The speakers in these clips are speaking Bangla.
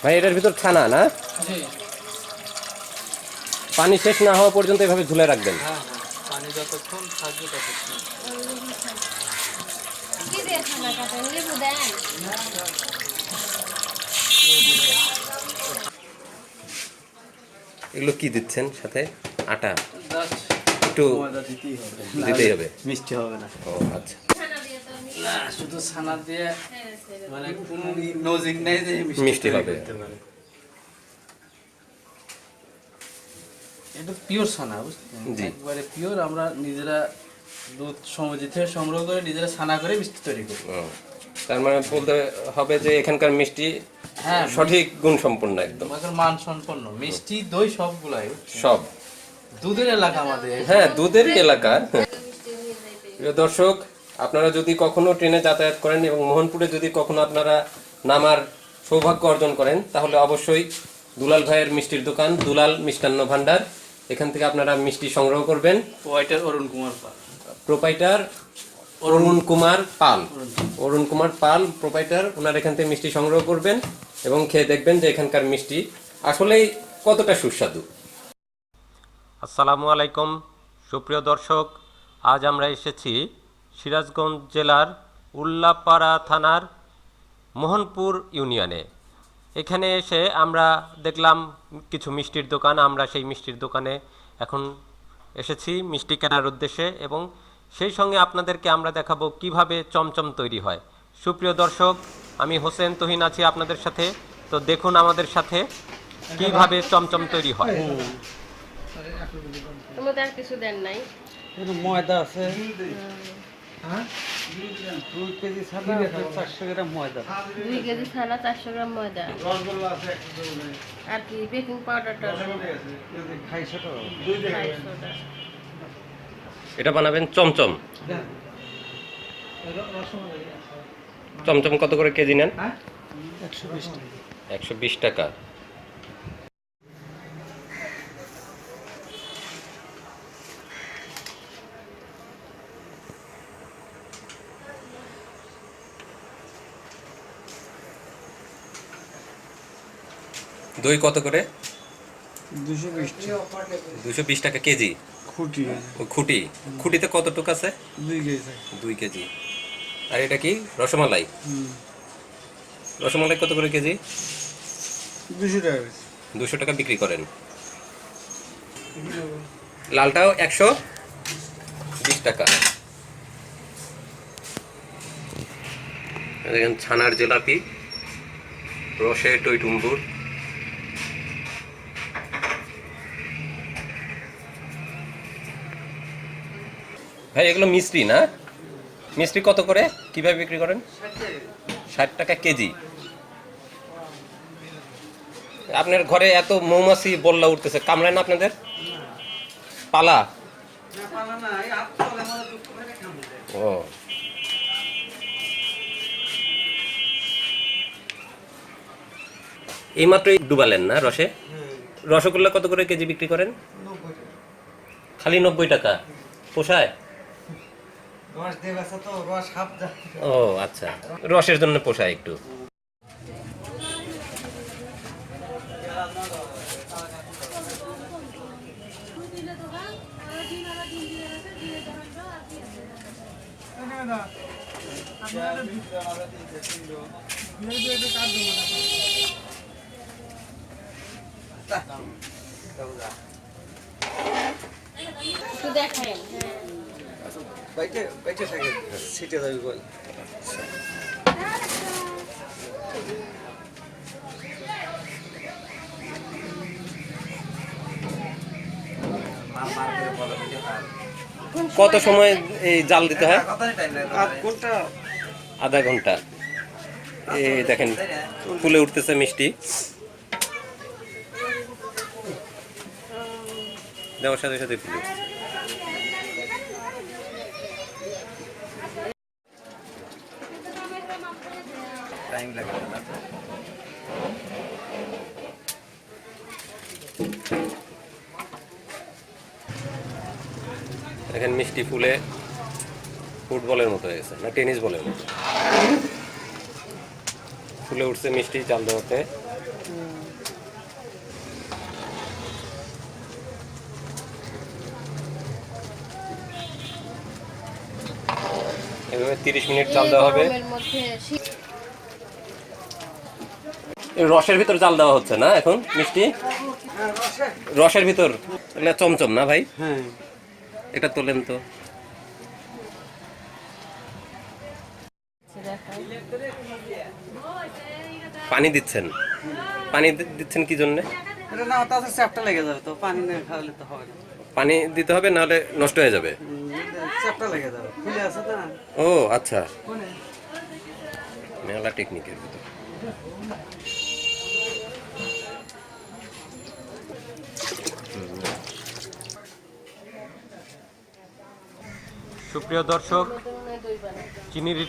ভাই এটার ভিতর ছানা না? জি। পানি শেষ না হওয়া পর্যন্ত এভাবে ঝুলে রাখবেন? হ্যাঁ হ্যাঁ, পানি যতক্ষণ থাকবে ততক্ষণ। এগুলো কি দিচ্ছেন সাথে? আটা জাস্ট একটু ময়দা দিতেই হবে, দিতেই হবে। মিষ্টি হবে না। ও আচ্ছা। না শুধু ছানা দিয়ে মানে কোনো লজিক নাই যে মিষ্টি হবে। করতে পারে। এটা পিওর ছানা, বুঝছেন? জি। একবারে পিওর। আমরা নিজেরা দুধ সমিতি থেকে সংগ্রহ করে নিজেরা ছানা করে মিষ্টি তৈরি করি। ও, তার মানে বলতে হবে যে এখানকার মিষ্টি হ্যাঁ, সঠিক গুণ সম্পন্ন একদম। আমাদের মান সম্পন্ন মিষ্টি দই সবগুলাই, সব দুধের এলাকা আমাদের। হ্যাঁ, দুধেরই এলাকা। প্রিয় দর্শক, আপনারা যদি কখনো ট্রেনে যাতায়াত করেন এবং মোহনপুরে যদি কখনো আপনারা নামার সৌভাগ্য অর্জন করেন, তাহলে অবশ্যই দুলাল ভাইয়ের মিষ্টির দোকান দুলাল মিষ্টান্ন ভান্ডার, এখান থেকে আপনারা মিষ্টি সংগ্রহ করবেন। Waiter Arun Kumar Pal, proprietor Arun Kumar Pal, Arun Kumar Pal proprietor. ওনার এখান থেকে মিষ্টি সংগ্রহ করবেন এবং খেয়ে দেখবেন যে এখানকার মিষ্টি আসলেই কতটা সুস্বাদু। আসসালামু আলাইকুম সুপ্রিয় দর্শক, আজ আমরা এসেছি সিরাজগঞ্জ জেলার উল্লাপাড়া থানার মোহনপুর ইউনিয়নে। এখানে এসে আমরা দেখলাম কিছু মিষ্টির দোকান। আমরা সেই মিষ্টির দোকানে এখন এসেছি মিষ্টি কেনার উদ্দেশ্যে এবং সেই সঙ্গে আপনাদেরকে আমরা দেখাবো কিভাবে চমচম তৈরি হয়। সুপ্রিয় দর্শক, আমি হোসেন তুহিন আছি আপনাদের সাথে। তো দেখুন আমাদের সাথে কিভাবে চমচম তৈরি হয়। তোমাদের আর কিছু দেন নাই? ময়দা আছে, হ্যাঁ 2 কেজি ছানা, 400 গ্রাম ময়দা। 2 কেজি ছানা, 400 গ্রাম ময়দা। আর কি বেকিং পাউডারটা? 250 টাকা। এটা বানাবেন চমচম। চমচম কত করে কেজি নেন? 120 টাকা। 120 টাকা। দই কত করে? 220 টাকা। 220 টাকা কেজি। খুঁটি ও খুঁটি, খুঁটিতে কতটুকু আছে? 2 কেজি। 2 কেজি। আর এটা কি রসমালাই? রসমালাই কত করে কেজি? 200 টাকা। 200 টাকা বিক্রি করেন। লালটাও 120 টাকা। দেখেন ছানার জিলাপি, রসে টইটুম্বুর। ভাই এগুলো মিষ্টি না? মিষ্টি কত করে কিভাবে বিক্রি করেন? 60 টাকা কেজি। আপনার ঘরে এত মৌমাছি বল্লা উঠতেছে, কামড়ায় না আপনাদের? পালা? ও, এইমাত্রই ডুবালেন না রসে? রসগোল্লা কত করে কেজি বিক্রি করেন? খালি 90 টাকা। পোষায়? ও আচ্ছা, রসের জন্য পোষায় একটু। একটু দেখেন। বাইটে থাকে ছিটে যাবে বল। কত সময় এই জাল দিতে হয়? আধা ঘন্টা। এই দেখেন ফুলে উঠতেছে মিষ্টি। দেওয়ার সাথে সাথে ফুলে উঠছে। টাইম লাগে না। দেখেন মিষ্টি ফুলে ফুটবলের মতো হয়ে গেছে, না টেনিস বলের মতো ফুলে উঠছে মিষ্টি জাল দেওয়াতে। এভাবে 30 মিনিট জাল দেওয়া হবে। গরমের মধ্যে এই রসের ভিতর জাল দেওয়া হচ্ছে না এখন মিষ্টি? রসের ভিতর না চমচম না ভাই? হ্যাঁ, এটা তোলেন তো। পানি দিচ্ছেন? পানি দিচ্ছেন কি জন্য? এটা না তাতে চ্যাপটা লেগে যাবে, তো পানি না খাওয়ালে তো হবে না। পানি দিতে হবে, নাহলে নষ্ট হয়ে যাবে। চ্যাপটা লেগে যাবে, খুলে আছে না। ও আচ্ছা, মেলা টেকনিকের ভিতর। সুপ্রিয় দর্শক, চিনির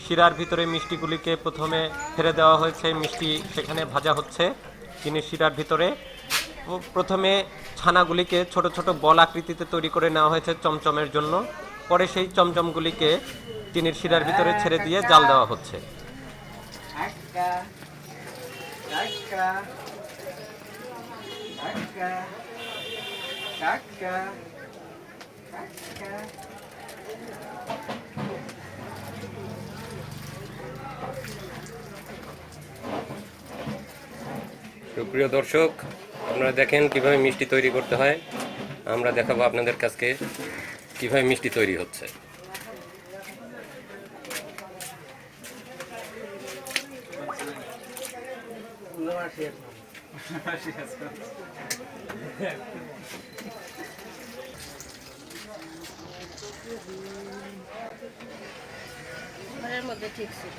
শিরার ভিতরে মিষ্টিগুলিকে প্রথমে ফেলে দেওয়া হয়েছে। মিষ্টি সেখানে ভাজা হচ্ছে চিনির শিরার ভিতরে। প্রথমে ছানাগুলিকে ছোট ছোট বল আকৃতিতে তৈরি করে নেওয়া হয়েছে চমচমের জন্য। পরে সেই চমচমগুলিকে চিনির শিরার ভিতরে ছেড়ে দিয়ে জাল দেওয়া হচ্ছে। সুপ্রিয় দর্শক, আপনারা দেখেন কিভাবে মিষ্টি তৈরি করতে হয়। আমরা দেখাবো আপনাদের কাছে কিভাবে মিষ্টি তৈরি হচ্ছে। ঘরের মধ্যে ঠিক ছিল।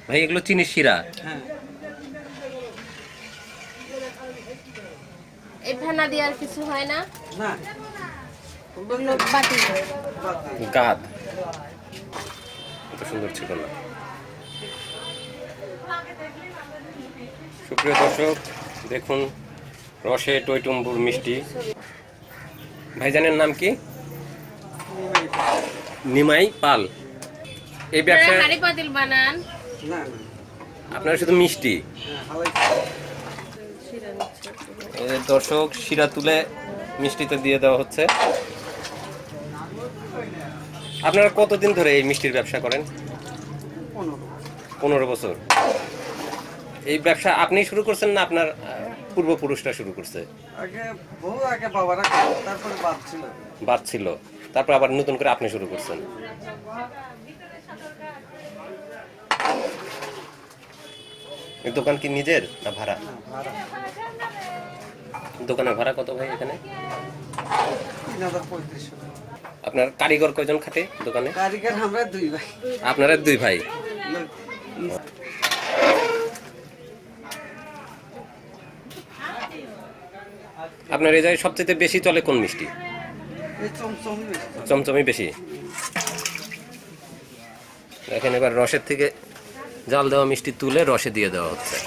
ভাই এগুলো চিনির শিরা? হ্যাঁ, এই ফেনা দিয়ে আর কিছু হয় না? না ওগুলো বাটি গাদ এত সুন্দর ছিল না। সুপ্রিয় দর্শক, দেখুন রসে টইটুম্বুর মিষ্টি। ভাইজানের নাম কি? নিমাই পাল। এই ব্যবসা হাড়ি পাতিল বানান? না, আপনারা শুধু মিষ্টি? হালাই শিরা নিচ্ছে। এই যে দর্শক, শিরা তুলে মিষ্টিতে দিয়ে দেওয়া হচ্ছে। আপনারা কতদিন ধরে এই মিষ্টির ব্যবসা করেন? 15 বছর। এই ব্যবসা আপনি শুরু করছেন না আপনার পূর্বপুরুষরা শুরু করছে? আগে বহু আগে বাবারা করতো, তারপরে বাদ ছিল। তারপর আবার নতুন করে আপনি শুরু করছেন। এই দোকান কি নিজের না ভাড়া? দোকানের ভাড়া কত ভাই এখানে? 3500। আপনার কারিগর কয়জন খাটে দোকানে? কারিগর আমরা 2 ভাই। আপনারা 2 ভাই? আপনার এই জায়গায় সবচেয়ে বেশি চলে কোন মিষ্টি? এই চমচমই বেশি। চমচমই বেশি। এখানে এবার রসের থেকে জাল দেওয়া মিষ্টি তুলে রসে দিয়ে দেওয়া হচ্ছে।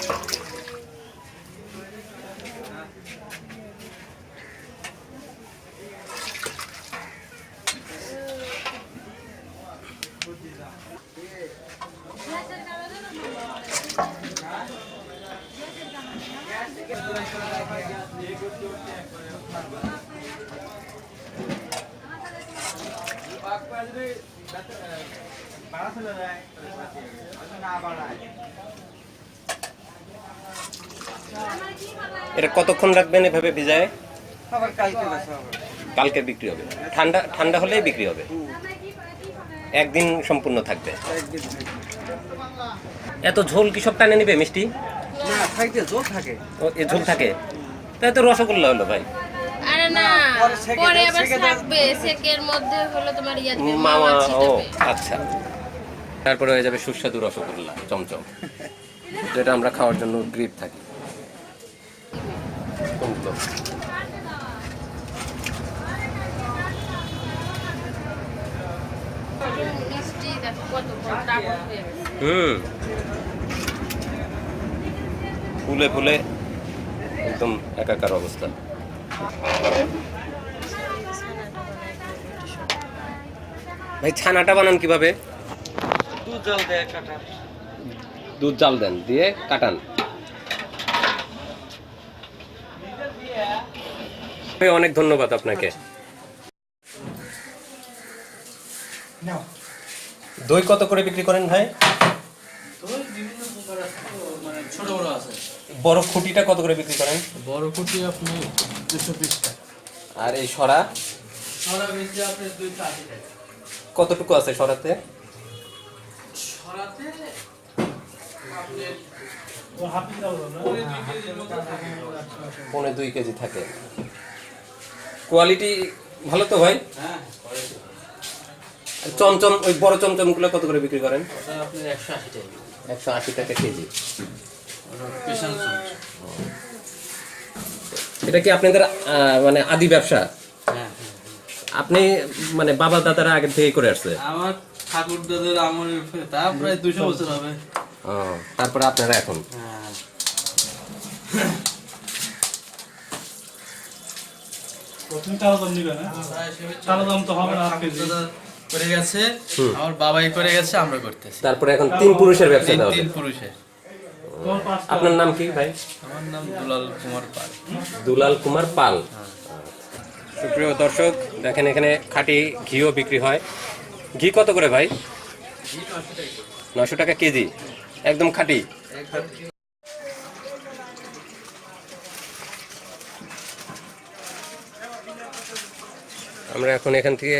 এটা কতক্ষণ রাখবেন এভাবে ভিজায়? আবার কালকে বেচা হবে। কালকে বিক্রি হবে? ঠান্ডা ঠান্ডা হলেই বিক্রি হবে? একদিন সম্পূর্ণ থাকবে? একদিন। এত ঝোল কি সব টানে নিবে মিষ্টি? না, খাইতে জোর থাকে। ও এ ঝোল থাকে? তাই তো রসগোল্লা হলো ভাই। আরে না, পরে আবার থাকবে সেকের মধ্যে হলো তোমার ইয়া দিবে মাওয়া। ও ছিটাবে। আচ্ছা, তারপরে হয়ে যাবে সুস্বাদু রসগোল্লা চমচম, যেটা আমরা খাওয়ার জন্য গ্রিপ থাকি। মিষ্টি দেখো কত টাকা হয়ে গেছে। ফুলে ফুলে একদম একাকার অবস্থা। ভাই ছানাটা বানান কিভাবে? দুধ জাল দেন, দিয়ে কাটান। অনেক ধন্যবাদ আপনাকে। দই কত করে বিক্রি করেন ভাই? মানে ছোট বড় আছে। বড় খুঁটিটা কত করে বিক্রি করেন? বড় কুটি আপনি 220 টাকা। আর এই সরা সরা বেশি আপনি 280 টাকা। কতটুকু আছে সরাতে? সরাতে আপনি পৌনে 2 কেজি থাকে। কোয়ালিটি ভালো তো ভাই? হ্যাঁ, চমচম, ওই বড় চমচমগুলো কত করে বিক্রি করেন? ওটা আপনি 180 টাকা। 180 টাকা কেজি। ওটা স্পেশাল চমচ। এটা কি আপনাদের মানে আদি ব্যবসা? হ্যাঁ, আপনি মানে বাবা দাদারা আগে থেকেই করে আসছে? আমার ঠাকুর দাদার আমলের উপরে তা প্রায় 200 বছর হবে। তারপরে আপনারা এখন? হ্যাঁ। করে গেছে, আমার বাবাই করে গেছে, আমরা করতেছি। তারপরে এখন 3 পুরুষের ব্যবসা তাহলে? 3 পুরুষের। আপনার নাম কি ভাই? আমার নাম দুলাল কুমার পাল। দুলাল কুমার পাল। সুপ্রিয় দর্শক, দেখেন এখানে খাঁটি ঘিও বিক্রি হয়। ঘি কত করে ভাই? 900 টাকা কেজি, একদম খাঁটি। আমরা এখন এখান থেকে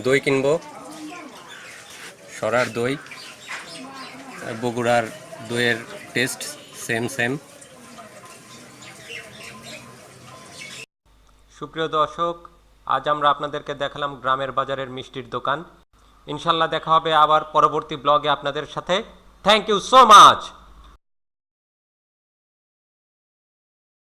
দই কিনবো, সরার দই আর বগুড়ার দইয়ের টেস্ট সেম। সুপ্রিয় দর্শক, আজ আমরা আপনাদেরকে দেখালাম গ্রামের বাজারের মিষ্টির দোকান। ইনশাল্লাহ দেখা হবে আবার পরবর্তী ব্লগে আপনাদের সাথে। Thank you so much.